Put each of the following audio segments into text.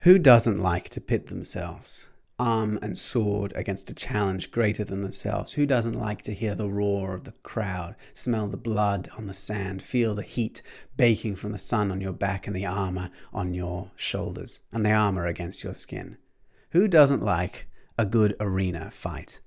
Who doesn't like to pit themselves, arm and sword, against a challenge greater than themselves? Who doesn't like to hear the roar of the crowd, smell the blood on the sand, feel the heat baking from the sun on your back and the armor on your shoulders, and the armor against your skin? Who doesn't like a good arena fight?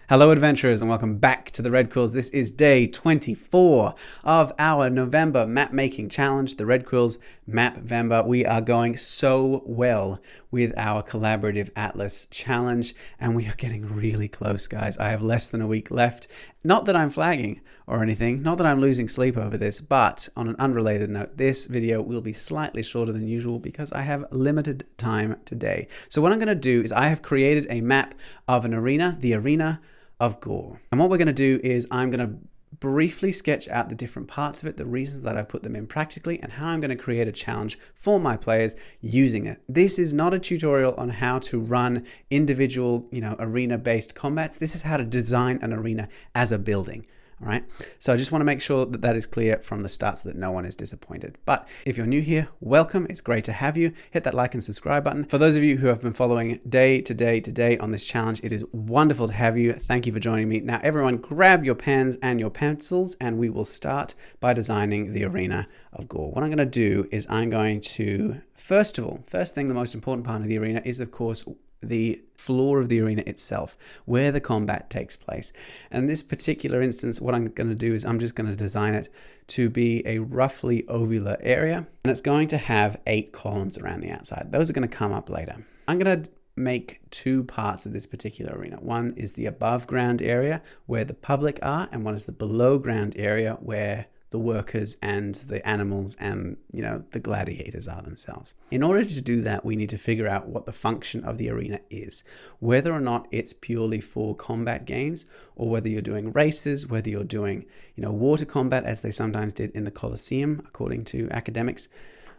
Hello adventurers, and welcome back to the Red Quills. This is day 24 of our November map making challenge, the Red Quills Mapvember. We are going so well with our collaborative Atlas challenge, and we are getting really close, guys. I have less than a week left. Not that I'm flagging or anything, not that I'm losing sleep over this, but on an unrelated note, this video will be slightly shorter than usual because I have limited time today. So what I'm going to do is I have created a map of an arena, the Arena of Gorr. And what we're going to do is I'm going to briefly sketch out the different parts of it, the reasons that I put them in practically, and how I'm going to create a challenge for my players using it. This is not a tutorial on how to run individual, arena-based combats. This is how to design an arena as a building. All right, so I just want to make sure that that is clear from the start so that no one is disappointed. But if you're new here, welcome. It's great to have you. Hit that like and subscribe button. For those of you who have been following day to day on this challenge, it is wonderful to have you. Thank you for joining me. Now, everyone, grab your pens and your pencils, and we will start by designing the Arena of Gorr. What I'm going to do is I'm going to, first thing, the most important part of the arena is, of course, the floor of the arena itself, where the combat takes place. And in this particular instance, what I'm going to do is I'm just going to design it to be a roughly ovular area, and it's going to have 8 columns around the outside. Those are going to come up later. I'm going to make 2 parts of this particular arena. One is the above ground area where the public are, and one is the below ground area where the workers and the animals and, the gladiators are themselves. In order to do that, we need to figure out what the function of the arena is, whether or not it's purely for combat games, or whether you're doing races, whether you're doing, water combat, as they sometimes did in the Colosseum, according to academics.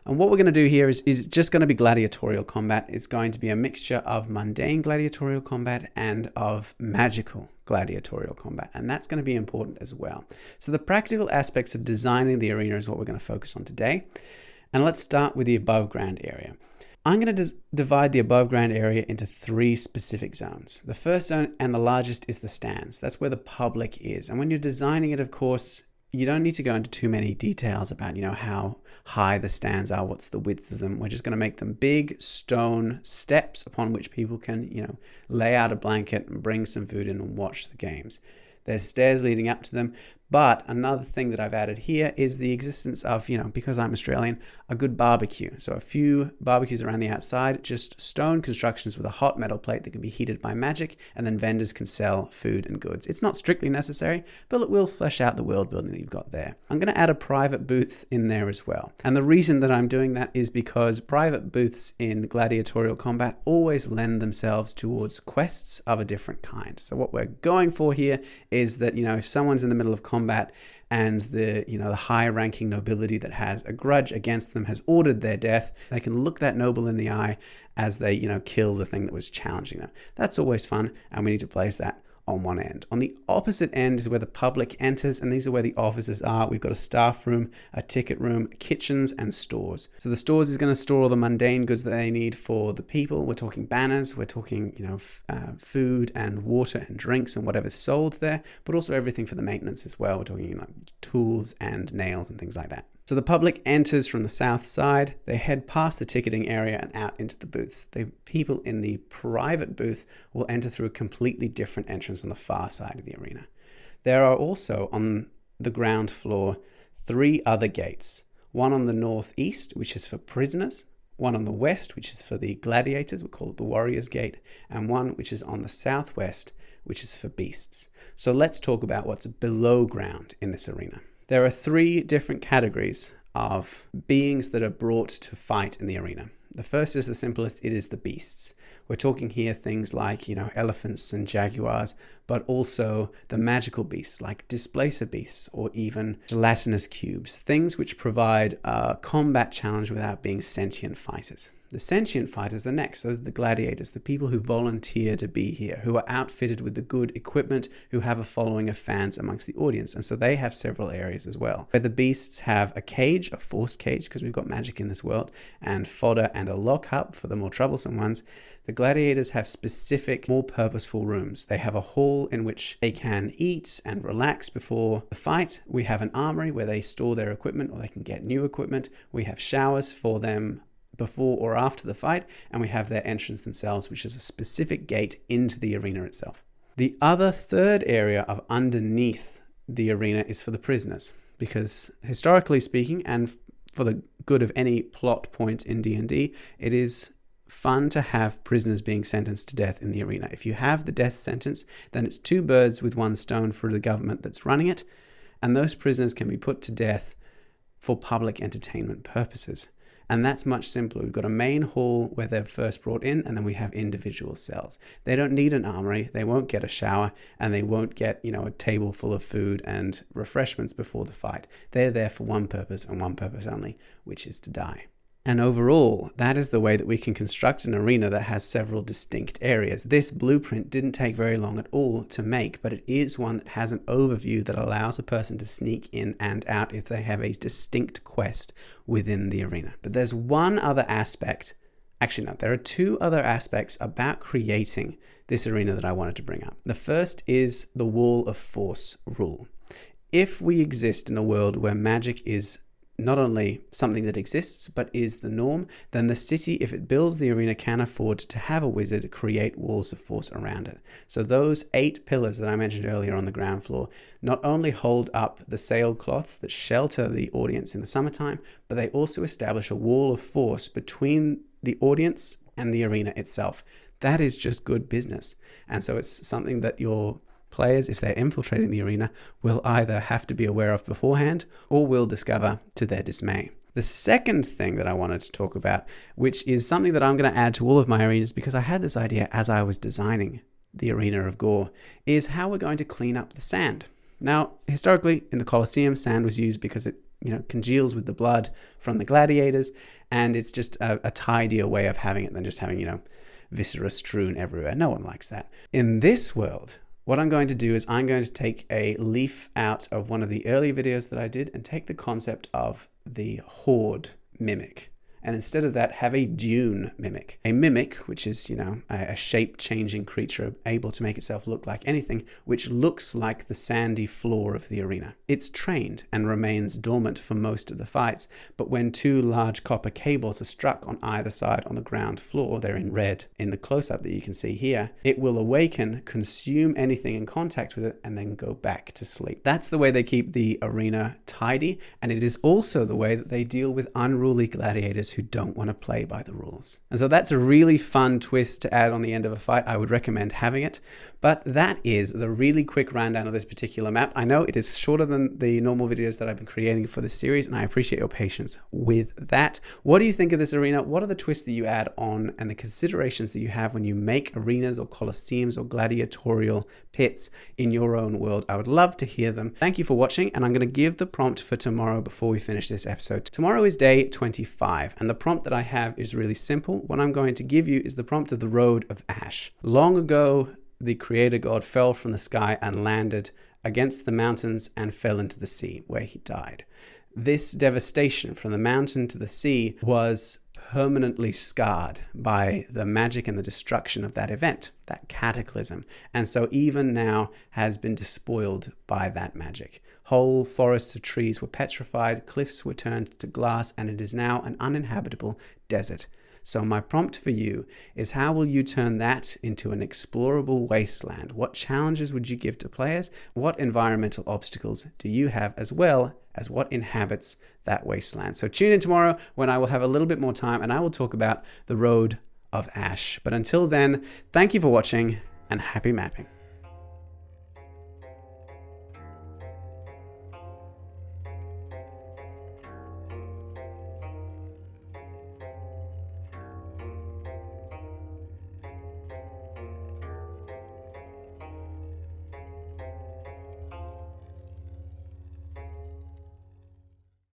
And what we're going to do here is just going to be gladiatorial combat. It's going to be a mixture of mundane gladiatorial combat and of magical gladiatorial combat. And that's going to be important as well. So the practical aspects of designing the arena is what we're going to focus on today. And let's start with the above ground area. I'm going to divide the above ground area into 3 specific zones. The first zone and the largest is the stands. That's where the public is. And when you're designing it, of course, you don't need to go into too many details about, how high the stands are, what's the width of them. We're just going to make them big stone steps upon which people can, lay out a blanket and bring some food in and watch the games. There's stairs leading up to them. But another thing that I've added here is the existence of, because I'm Australian, a good barbecue. So a few barbecues around the outside, just stone constructions with a hot metal plate that can be heated by magic, and then vendors can sell food and goods. It's not strictly necessary, but it will flesh out the world building that you've got there. I'm going to add a private booth in there as well. And the reason that I'm doing that is because private booths in gladiatorial combat always lend themselves towards quests of a different kind. So what we're going for here is that, if someone's in the middle of combat and the high-ranking nobility that has a grudge against them has ordered their death, they can look that noble in the eye as they kill the thing that was challenging them. That's always fun, and we need to place that on one end. On the opposite end is where the public enters, and these are where the offices are. We've got a staff room, a ticket room, kitchens, and stores. So the stores is going to store all the mundane goods that they need for the people. We're talking banners, we're talking, food and water and drinks and whatever's sold there, but also everything for the maintenance as well. We're talking tools and nails and things like that. So the public enters from the south side, they head past the ticketing area and out into the booths. The people in the private booth will enter through a completely different entrance on the far side of the arena. There are also on the ground floor 3 other gates. One on the northeast, which is for prisoners, one on the west, which is for the gladiators, we call it the Warriors Gate, and one which is on the southwest, which is for beasts. So let's talk about what's below ground in this arena. There are 3 different categories of beings that are brought to fight in the arena. The first is the simplest, it is the beasts. We're talking here things like, elephants and jaguars, but also the magical beasts like displacer beasts or even gelatinous cubes, things which provide a combat challenge without being sentient fighters. The sentient fighters are next. Those are the gladiators, the people who volunteer to be here, who are outfitted with the good equipment, who have a following of fans amongst the audience. And so they have several areas as well. Where the beasts have a cage, a force cage, because we've got magic in this world, and fodder and a lock hub for the more troublesome ones, the gladiators have specific, more purposeful rooms. They have a hall in which they can eat and relax before the fight. We have an armory where they store their equipment or they can get new equipment. We have showers for them before or after the fight, and we have their entrance themselves, which is a specific gate into the arena itself. The other third area of underneath the arena is for the prisoners, because historically speaking, and for the good of any plot point in D&D, it is fun to have prisoners being sentenced to death in the arena. If you have the death sentence, then it's 2 birds with 1 stone for the government that's running it, and those prisoners can be put to death for public entertainment purposes. And that's much simpler. We've got a main hall where they're first brought in, and then we have individual cells. They don't need an armory, they won't get a shower, and they won't get, a table full of food and refreshments before the fight. They're there for one purpose and one purpose only, which is to die. And overall, that is the way that we can construct an arena that has several distinct areas. This blueprint didn't take very long at all to make, but it is one that has an overview that allows a person to sneak in and out if they have a distinct quest within the arena. But there's one other aspect, actually no, there are 2 other aspects about creating this arena that I wanted to bring up. The first is the Wall of Force rule. If we exist in a world where magic is not only something that exists, but is the norm, then the city, if it builds the arena, can afford to have a wizard create walls of force around it. So those 8 pillars that I mentioned earlier on the ground floor not only hold up the sailcloths that shelter the audience in the summertime, but they also establish a wall of force between the audience and the arena itself. That is just good business. And so it's something that your players, if they're infiltrating the arena, will either have to be aware of beforehand or will discover to their dismay. The second thing that I wanted to talk about, which is something that I'm going to add to all of my arenas because I had this idea as I was designing the Arena of Gorr, is how we're going to clean up the sand. Now, historically in the Colosseum, sand was used because it congeals with the blood from the gladiators, and it's just a tidier way of having it than just having, viscera strewn everywhere. No one likes that. In this world, what I'm going to do is I'm going to take a leaf out of one of the early videos that I did and take the concept of the horde mimic. And instead of that, have a dune mimic. A mimic, which is, a shape-changing creature able to make itself look like anything, which looks like the sandy floor of the arena. It's trained and remains dormant for most of the fights, but when 2 large copper cables are struck on either side on the ground floor, they're in red in the close-up that you can see here, it will awaken, consume anything in contact with it, and then go back to sleep. That's the way they keep the arena tidy, and it is also the way that they deal with unruly gladiators who don't want to play by the rules. And so that's a really fun twist to add on the end of a fight. I would recommend having it. But that is the really quick rundown of this particular map. I know it is shorter than the normal videos that I've been creating for this series, and I appreciate your patience with that. What do you think of this arena? What are the twists that you add on and the considerations that you have when you make arenas or colosseums or gladiatorial pits in your own world? I would love to hear them. Thank you for watching, and I'm going to give the prompt for tomorrow before we finish this episode. Tomorrow is day 25, and the prompt that I have is really simple. What I'm going to give you is the prompt of the Road of Ash. Long ago, the creator god fell from the sky and landed against the mountains and fell into the sea, where he died. This devastation from the mountain to the sea was permanently scarred by the magic and the destruction of that event, that cataclysm, and so even now has been despoiled by that magic. Whole forests of trees were petrified, cliffs were turned to glass, and it is now an uninhabitable desert. So my prompt for you is, how will you turn that into an explorable wasteland? What challenges would you give to players? What environmental obstacles do you have, as well as what inhabits that wasteland? So tune in tomorrow when I will have a little bit more time and I will talk about the Road of Ash. But until then, thank you for watching and happy mapping.